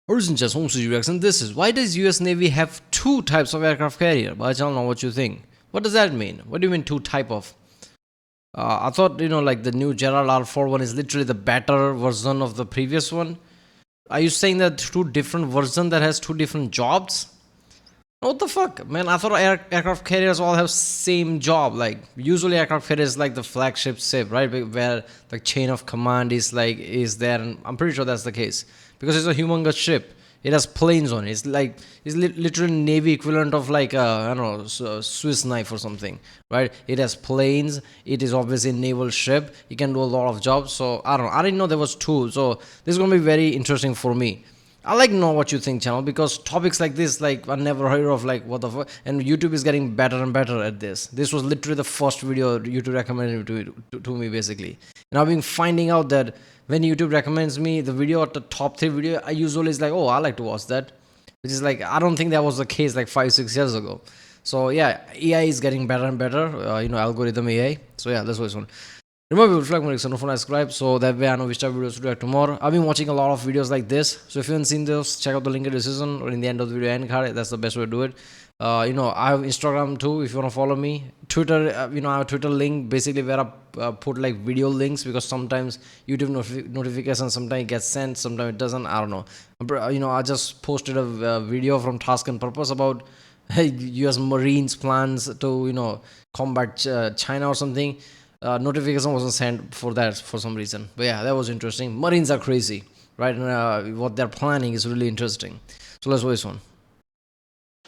Origin just home studio reaction. This is why does US Navy have two types of aircraft carrier? But I don't know what you think. What does that mean? What do you mean two type of? I thought like the new Gerald R4 one is literally the better version of the previous one. Are you saying that two different version that has two different jobs? What the fuck, man? I thought aircraft carriers all have same job. Like usually aircraft carriers is like the flagship ship, right? Where the chain of command is there, and I'm pretty sure that's the case because it's a humongous ship. It has planes on it. It's like it's literally Navy equivalent of like I don't know Swiss knife or something, right? It has planes. It is obviously a naval ship. It can do a lot of jobs. So I don't know. I didn't know there was two. So this is gonna be very interesting for me. I like know what you think, channel, because topics like this, like I never heard of, like what the fuck. And YouTube is getting better and better at this. This was literally the first video YouTube recommended to me, basically. And I've been finding out that when YouTube recommends me the video at the top 3 video, I usually is like, oh, I like to watch that, which is like I don't think that was the case like 5-6 years ago. So yeah, AI is getting better and better. Algorithm AI. So yeah, that's what it's on. Remember, if you like don't forget to subscribe so that way I know which type of videos to do tomorrow. I've been watching a lot of videos like this, so if you haven't seen those, check out the link in the description or in the end of the video end card. That's the best way to do it. I have Instagram too if you want to follow me. Twitter, I have a Twitter link basically where I put like video links because sometimes YouTube notifications sometimes it gets sent, sometimes it doesn't. I don't know. I just posted a video from Task and Purpose about U.S. Marines plans to combat China or something. Notification wasn't sent for that for some reason, but yeah, that was interesting. Marines are crazy, right? And what they're planning is really interesting. So let's watch this one.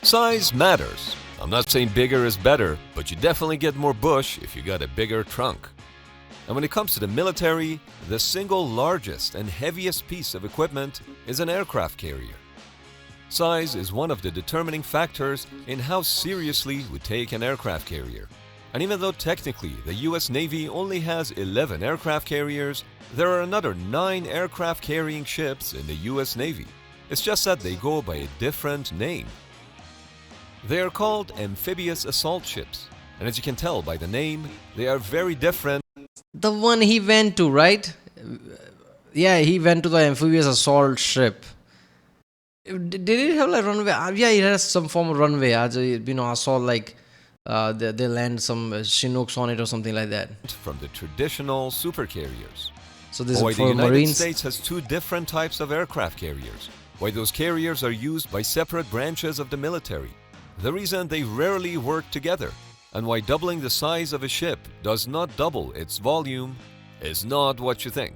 Size matters. I'm not saying bigger is better, but you definitely get more bush if you got a bigger trunk. And when it comes to the military, the single largest and heaviest piece of equipment is an aircraft carrier. Size is one of the determining factors in how seriously we take an aircraft carrier. And even though technically the US Navy only has 11 aircraft carriers, there are another 9 aircraft carrying ships in the US Navy. It's just that they go by a different name. They are called amphibious assault ships, and as you can tell by the name, they are very different. The one he went to, right? Yeah, he went to the amphibious assault ship. Did it have like runway? Yeah, it has some form of runway. I saw like they land some Chinooks on it or something like that. From the traditional supercarriers. So this is for the United Marines. States has 2 different types of aircraft carriers. Why those carriers are used by separate branches of the military. The reason they rarely work together, and why doubling the size of a ship does not double its volume is not what you think.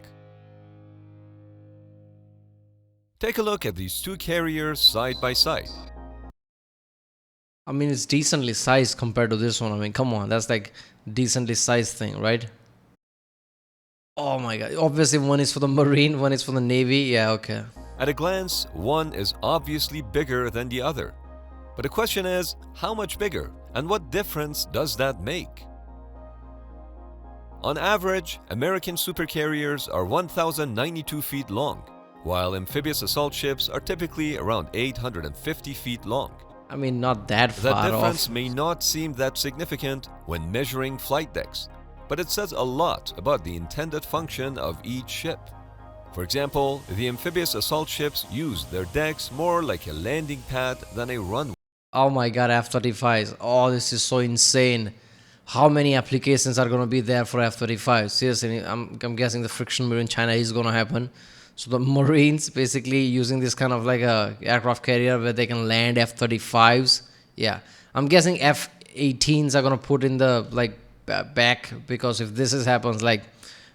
Take a look at these 2 carriers side by side. I mean, it's decently sized compared to this one. I mean, come on, that's like decently sized thing, right? Oh my god. Obviously, one is for the Marine, one is for the Navy. Yeah, okay. At a glance, one is obviously bigger than the other. But the question is, how much bigger, and what difference does that make? On average, American supercarriers are 1,092 feet long, while amphibious assault ships are typically around 850 feet long. I mean, not that far off. That difference may not seem that significant when measuring flight decks, but it says a lot about the intended function of each ship. For example, the amphibious assault ships use their decks more like a landing pad than a runway. Oh my god, F-35s. Oh, this is so insane. How many applications are going to be there for F-35? Seriously, I'm guessing the friction between China is going to happen. So the Marines basically using this kind of like a aircraft carrier where they can land F-35s. Yeah, I'm guessing F-18s are going to put in the like back, because if this happens, like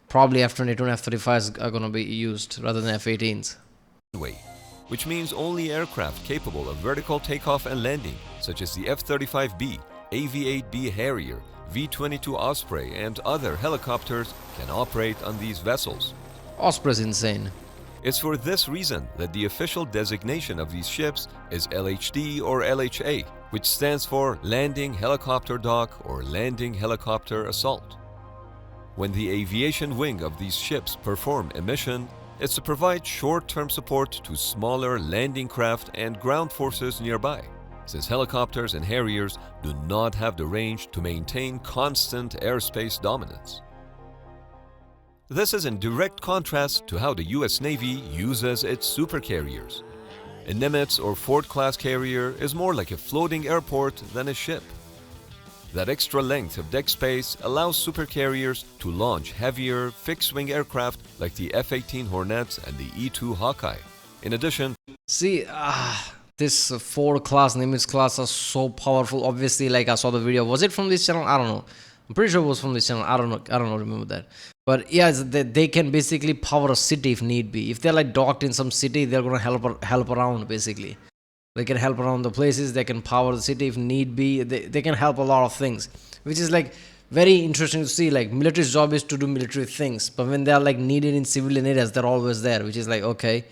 probably F-22 and F-35s are going to be used rather than F-18s. Which means only aircraft capable of vertical takeoff and landing, such as the F-35B, AV-8B Harrier, V-22 Osprey, and other helicopters can operate on these vessels. Osprey's insane. It's for this reason that the official designation of these ships is LHD or LHA, which stands for Landing Helicopter Dock or Landing Helicopter Assault. When the aviation wing of these ships perform a mission, it's to provide short-term support to smaller landing craft and ground forces nearby, since helicopters and Harriers do not have the range to maintain constant airspace dominance. This is in direct contrast to how the US Navy uses its supercarriers. A Nimitz or Ford-class carrier is more like a floating airport than a ship. That extra length of deck space allows supercarriers to launch heavier, fixed-wing aircraft like the F-18 Hornet and the E-2 Hawkeye. In addition, See, this Ford class, Nimitz class are so powerful. Obviously, like I saw the video. Was it from this channel? I don't know. I'm pretty sure it was from this channel. I don't know. Remember that. But yeah, they can basically power a city if need be. If they're like docked in some city, they're gonna help around basically. They can help around the places. They can power the city if need be. They can help a lot of things, which is like very interesting to see. Like military's job is to do military things, but when they are like needed in civilian areas, they're always there, which is like okay.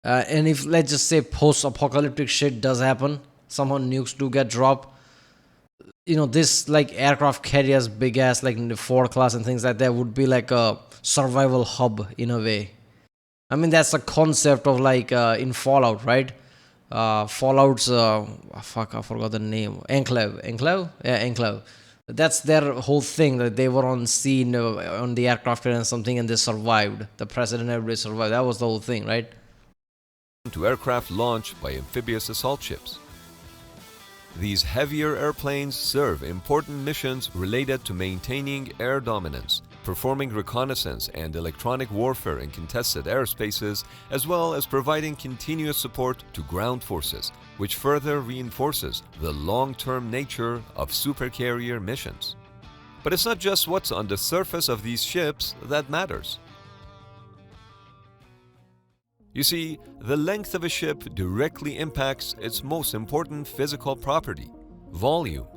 And if let's just say post-apocalyptic shit does happen, somehow nukes do get dropped, this like aircraft carriers, big ass like in the Ford class and things like that would be like a survival hub in a way. I mean that's the concept of like in Fallout, right? Fallout's I forgot the name. Enclave, yeah, Enclave. That's their whole thing, that they were on scene on the aircraft carrier and something, and they survived. The president, everybody survived. That was the whole thing, right? to aircraft launched by amphibious assault ships. These heavier airplanes serve important missions related to maintaining air dominance, performing reconnaissance and electronic warfare in contested airspaces, as well as providing continuous support to ground forces, which further reinforces the long-term nature of supercarrier missions. But it's not just what's on the surface of these ships that matters. You see, the length of a ship directly impacts its most important physical property, volume.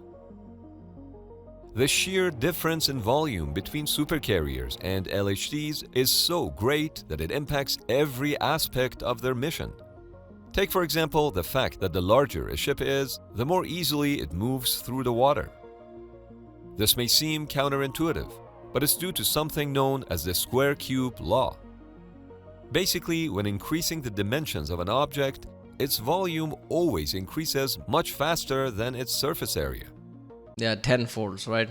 The sheer difference in volume between supercarriers and LHDs is so great that it impacts every aspect of their mission. Take, for example, the fact that the larger a ship is, the more easily it moves through the water. This may seem counterintuitive, but it's due to something known as the square-cube law. Basically, when increasing the dimensions of an object, its volume always increases much faster than its surface area. Yeah, tenfolds, right?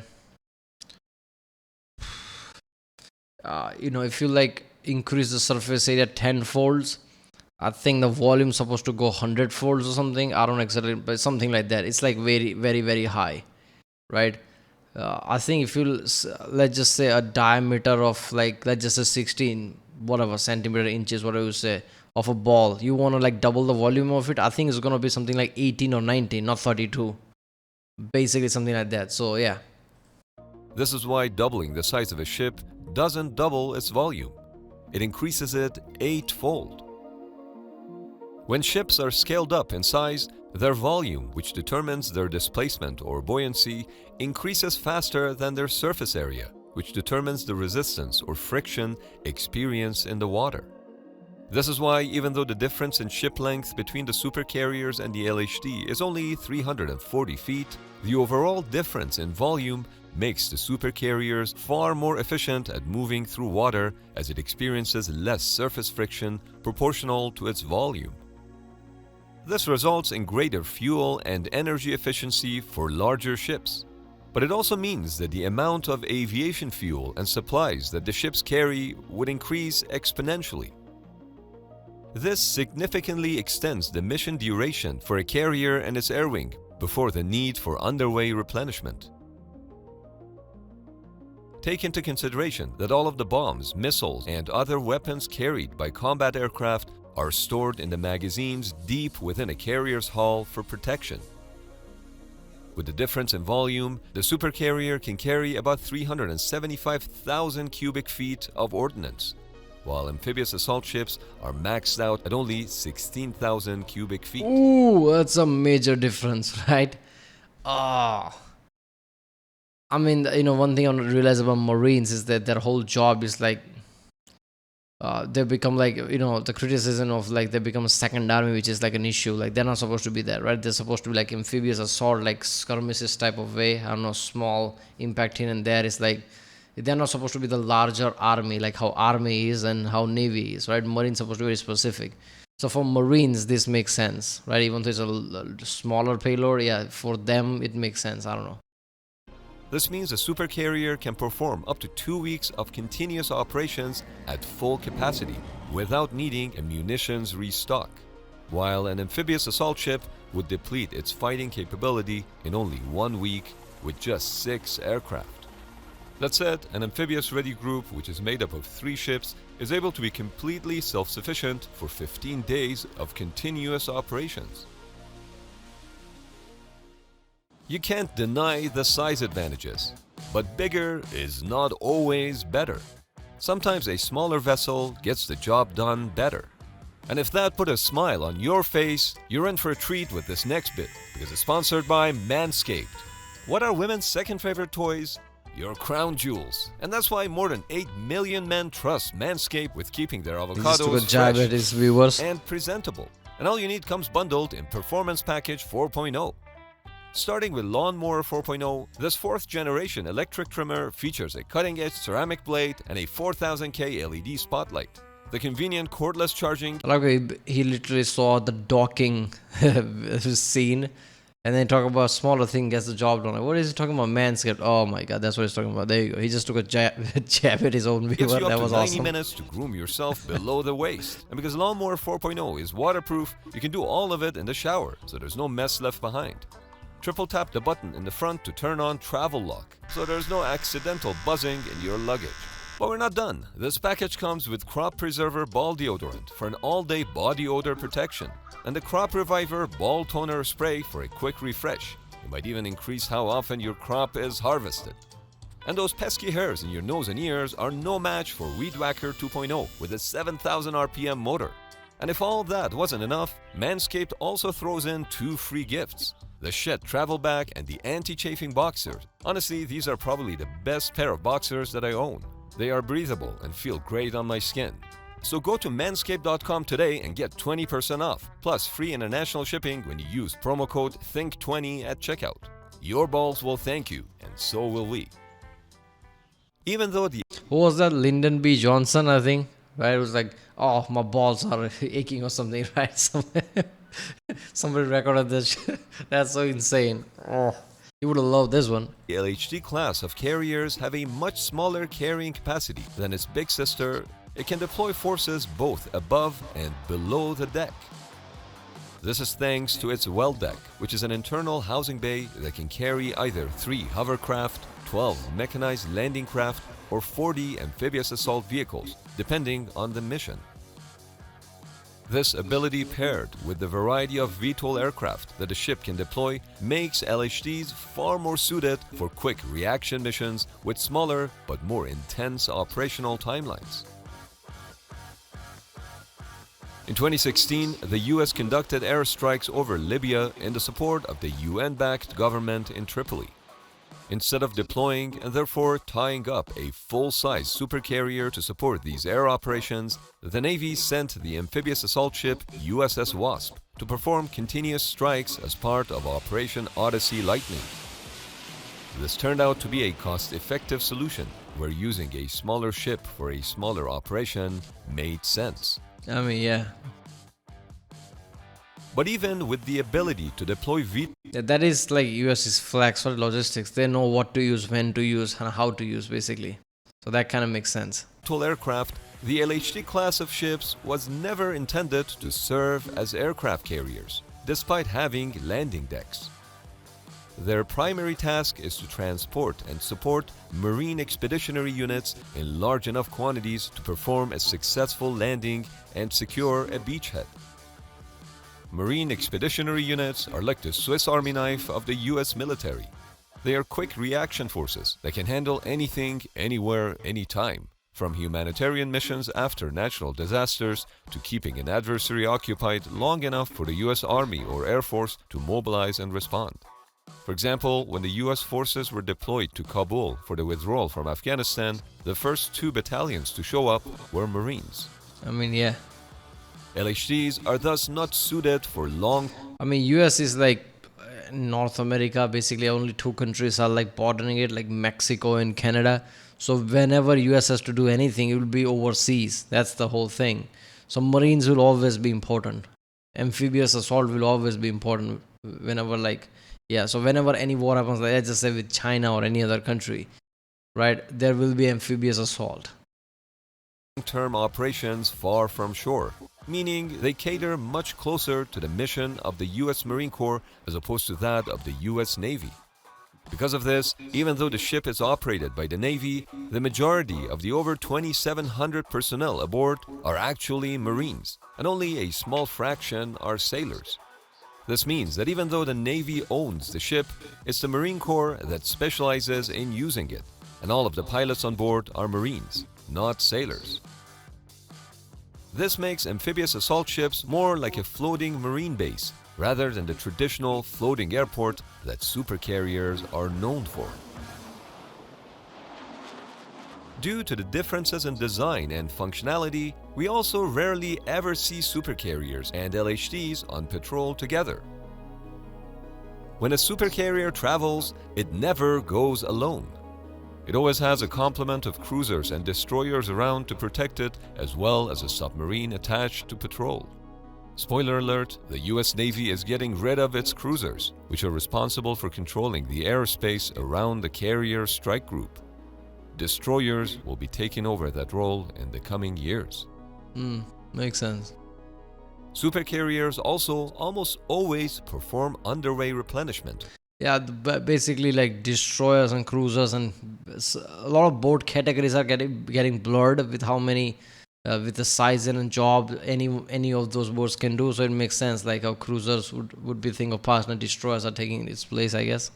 If you like increase the surface area tenfolds, I think the volume is supposed to go 100 folds or something. I don't know exactly, but something like that. It's like very, very, very high, right? I think if you let's just say a diameter of like let's just say 16 whatever centimeter, inches, whatever you say, of a ball, you want to like double the volume of it. I think it's gonna be something like 18 or 19, not 32. Basically something like that. So yeah. This is why doubling the size of a ship doesn't double its volume. It increases it 8-fold. When ships are scaled up in size, their volume, which determines their displacement or buoyancy, increases faster than their surface area, which determines the resistance or friction experienced in the water. This is why, even though the difference in ship length between the supercarriers and the LHD is only 340 feet, the overall difference in volume makes the supercarriers far more efficient at moving through water as it experiences less surface friction proportional to its volume. This results in greater fuel and energy efficiency for larger ships. But it also means that the amount of aviation fuel and supplies that the ships carry would increase exponentially. This significantly extends the mission duration for a carrier and its air wing before the need for underway replenishment. Take into consideration that all of the bombs, missiles, and other weapons carried by combat aircraft are stored in the magazines deep within a carrier's hull for protection. With the difference in volume, the supercarrier can carry about 375,000 cubic feet of ordnance, while amphibious assault ships are maxed out at only 16,000 cubic feet. Ooh, that's a major difference, right? I mean, one thing I realize about Marines is that their whole job is like, they become like, the criticism of like they become a second army, which is like an issue. Like they're not supposed to be there, right? They're supposed to be like amphibious assault, like skirmishes type of way. I don't know, small impact here and there. It's like they're not supposed to be the larger army, like how army is and how navy is, right? Marine's supposed to be very specific. So for Marines, this makes sense, right? Even though it's a smaller payload, yeah, for them it makes sense. I don't know. This means a supercarrier can perform up to 2 weeks of continuous operations at full capacity without needing a munitions restock. while an amphibious assault ship would deplete its fighting capability in only 1 week with just 6 aircraft. That said, an amphibious-ready group, which is made up of 3 ships, is able to be completely self-sufficient for 15 days of continuous operations. You can't deny the size advantages, but bigger is not always better. Sometimes a smaller vessel gets the job done better. And if that put a smile on your face, you're in for a treat with this next bit, because it's sponsored by Manscaped. What are women's second favorite toys? Your crown jewels. And that's why more than 8 million men trust Manscaped with keeping their He just took a avocados jab at fresh his viewers. and presentable. And all you need comes bundled in Performance Package 4.0. Starting with Lawnmower 4.0, this 4th generation electric trimmer features a cutting-edge ceramic blade and a 4000K LED spotlight. The convenient cordless charging I like how he literally saw the docking scene and then talk about smaller thing gets the job done. Like, what is he talking about? Manscaped. Oh my god, that's what he's talking about. There you go. He just took a jab at his own gives viewer. you up That to was 90 awesome. minutes to groom yourself below the waist. And because Lawnmower 4.0 is waterproof, you can do all of it in the shower, so there's no mess left behind. Triple tap the button in the front to turn on travel lock, so there's no accidental buzzing in your luggage. But we're not done. This package comes with Crop Preserver Ball Deodorant for an all-day body odor protection, and the Crop Reviver Ball Toner Spray for a quick refresh. It might even increase how often your crop is harvested. And those pesky hairs in your nose and ears are no match for Weed Whacker 2.0 with a 7,000 RPM motor. And if all that wasn't enough, Manscaped also throws in 2 free gifts: the Shed Travel Bag and the Anti-Chafing Boxers. Honestly, these are probably the best pair of boxers that I own. They are breathable and feel great on my skin. So go to manscaped.com today and get 20% off, plus free international shipping when you use promo code THINK20 at checkout. Your balls will thank you, and so will we. Even though the Who was that? Lyndon B. Johnson, I think. Right? It was like, oh, my balls are aching or something, right? Somebody recorded this shit. That's so insane. Oh, you would have loved this one. LHD class of carriers have a much smaller carrying capacity than its big sister. It can deploy forces both above and below the deck. This is thanks to its well deck, which is an internal housing bay that can carry either 3 hovercraft, 12 mechanized landing craft, or 40 amphibious assault vehicles, depending on the mission. This ability, paired with the variety of VTOL aircraft that a ship can deploy, makes LHDs far more suited for quick reaction missions with smaller but more intense operational timelines. In 2016, the US conducted airstrikes over Libya in the support of the UN-backed government in Tripoli. Instead of deploying and therefore tying up a full-size supercarrier to support these air operations, the Navy sent the amphibious assault ship USS Wasp to perform continuous strikes as part of Operation Odyssey Lightning. This turned out to be a cost-effective solution, where using a smaller ship for a smaller operation made sense. I mean, yeah. But even with the ability to deploy That is like US's flex for logistics. They know what to use, when to use, and how to use, basically. So that kind of makes sense. VTOL aircraft, the LHD class of ships was never intended to serve as aircraft carriers, despite having landing decks. Their primary task is to transport and support marine expeditionary units in large enough quantities to perform a successful landing and secure a beachhead. Marine expeditionary units are like the Swiss Army knife of the US military. They are quick reaction forces that can handle anything, anywhere, anytime, from humanitarian missions after natural disasters to keeping an adversary occupied long enough for the US Army or Air Force to mobilize and respond. For example, when the US forces were deployed to Kabul for the withdrawal from Afghanistan, the first 2 battalions to show up were Marines. I mean, yeah. LHDs are thus not suited for long. I mean, US is like North America. Basically, only 2 countries are like bordering it, like Mexico and Canada. So whenever US has to do anything, it will be overseas. That's the whole thing. So Marines will always be important. Amphibious assault will always be important whenever so whenever any war happens, like let's just say with China or any other country, right, there will be amphibious assault. Long-term operations far from shore. meaning they cater much closer to the mission of the US Marine Corps as opposed to that of the US Navy. Because of this, even though the ship is operated by the Navy, the majority of the over 2,700 personnel aboard are actually Marines, and only a small fraction are sailors. This means that even though the Navy owns the ship, it's the Marine Corps that specializes in using it, and all of the pilots on board are Marines, not sailors. This makes amphibious assault ships more like a floating marine base, rather than the traditional floating airport that supercarriers are known for. Due to the differences in design and functionality, we also rarely ever see supercarriers and LHDs on patrol together. When a supercarrier travels, it never goes alone. It always has a complement of cruisers and destroyers around to protect it, as well as a submarine attached to patrol. Spoiler alert, the US Navy is getting rid of its cruisers, which are responsible for controlling the airspace around the carrier strike group. Destroyers will be taking over that role in the coming years. Makes sense. Supercarriers also almost always perform underway replenishment. Yeah, basically like destroyers and cruisers, and a lot of boat categories are getting blurred with how many, with the size and job any of those boats can do. So it makes sense like how cruisers would be thing of past and destroyers are taking its place, I guess.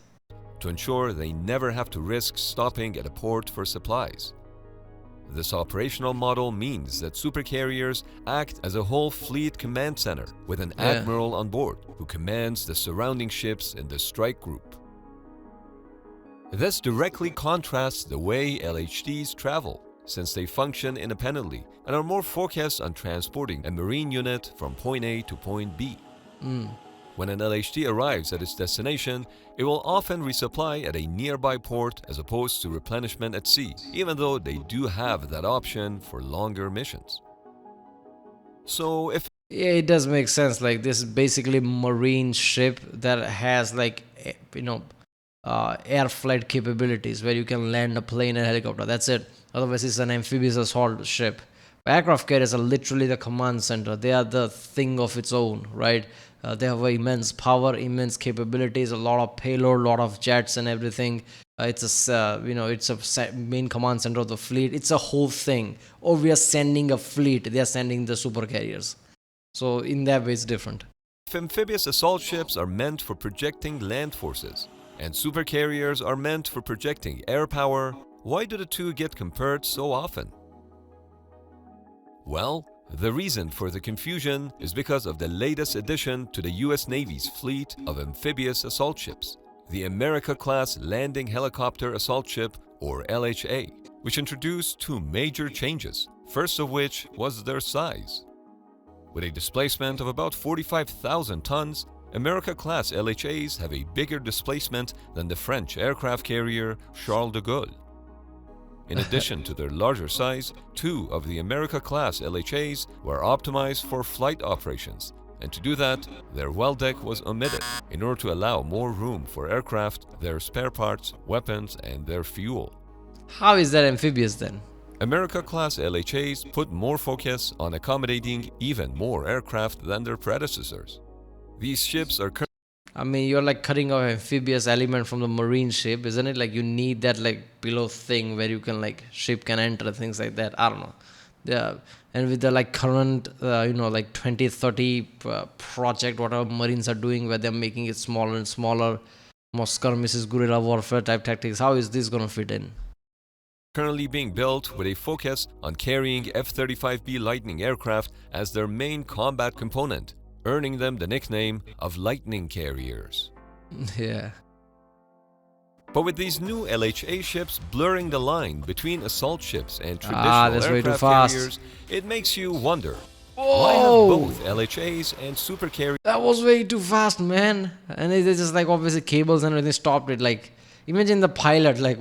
To ensure they never have to risk stopping at a port for supplies. This operational model means that supercarriers act as a whole fleet command center with an admiral on board who commands the surrounding ships in the strike group. This directly contrasts the way LHDs travel, since they function independently and are more focused on transporting a marine unit from point A to point B. When an LHD arrives at its destination, it will often resupply at a nearby port as opposed to replenishment at sea, even though they do have that option for longer missions. So if Yeah, it does make sense. Like this is basically marine ship that has like air flight capabilities where you can land a plane and helicopter. That's it. Otherwise, it's an amphibious assault ship. Aircraft carriers are literally the command center. They are the thing of its own, right? They have immense power, immense capabilities, a lot of payload, a lot of jets and everything. It's a main command center of the fleet. It's a whole thing. Or we are sending a fleet. They are sending the super carriers. So in that way, it's different. If amphibious assault ships are meant for projecting land forces, and supercarriers are meant for projecting air power, why do the two get compared so often? Well, the reason for the confusion is because of the latest addition to the US Navy's fleet of amphibious assault ships, the America-class Landing Helicopter Assault Ship, or LHA, which introduced two major changes, first of which was their size. With a displacement of about 45,000 tons, America-class LHAs have a bigger displacement than the French aircraft carrier Charles de Gaulle. In addition to their larger size, two of the America-class LHAs were optimized for flight operations, and to do that, their well deck was omitted in order to allow more room for aircraft, their spare parts, weapons, and their fuel. How is that amphibious then? America-class LHAs put more focus on accommodating even more aircraft than their predecessors. These ships are I mean, you're like cutting off amphibious element from the marine ship, isn't it? Like you need that like below thing where you can like ship can enter, things like that. I don't know. Yeah, and with the like current, like 2030 project, whatever Marines are doing, where they're making it smaller and smaller, more skirmishes, guerrilla warfare type tactics. How is this gonna fit in? currently being built with a focus on carrying F-35B Lightning aircraft as their main combat component, earning them the nickname of Lightning Carriers. Yeah. But with these new LHA ships blurring the line between assault ships and traditional that's way too aircraft fast. carriers, it makes you wonder, why Whoa! have both LHAs and supercarriers That was way too fast, man. And it's just like obviously cables and everything stopped it. Like, imagine the pilot, like,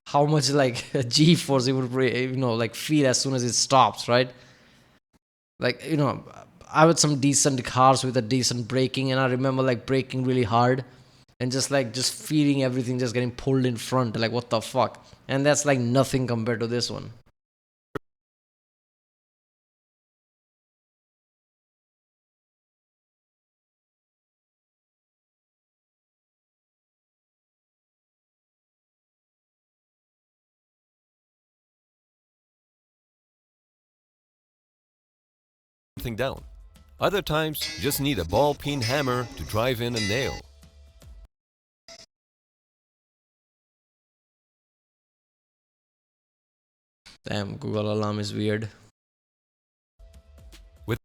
how much like G-force it would, like feel as soon as it stops, right? Like, I had some decent cars with a decent braking, and I remember like braking really hard and just feeling everything just getting pulled in front. Like, what the fuck? And that's like nothing compared to this one. something down. Other times, you just need a ball-peen hammer to drive in a nail. Damn, Google alarm is weird. With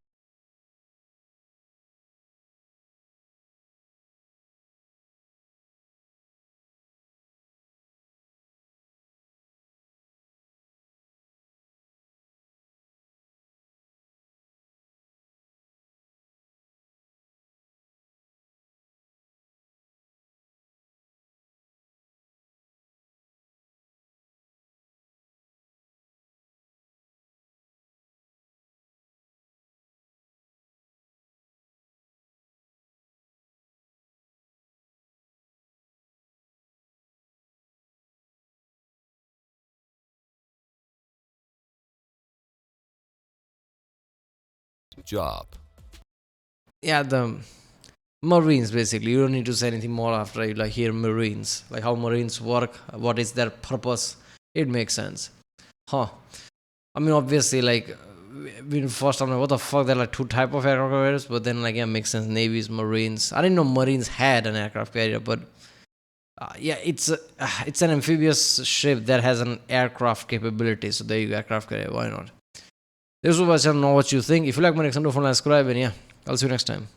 job. Yeah, the Marines basically. You don't need to say anything more after you like hear Marines, like how Marines work, what is their purpose. It makes sense, huh? I mean, obviously, like when first I'm like, what the fuck? There are like two type of aircraft carriers, but then like yeah, makes sense. Navy's Marines. I didn't know Marines had an aircraft carrier, but yeah, it's an amphibious ship that has an aircraft capability. So there you go, aircraft carrier. Why not? This was I don't know what you think. If you like my next, don't forget to subscribe, and yeah, I'll see you next time.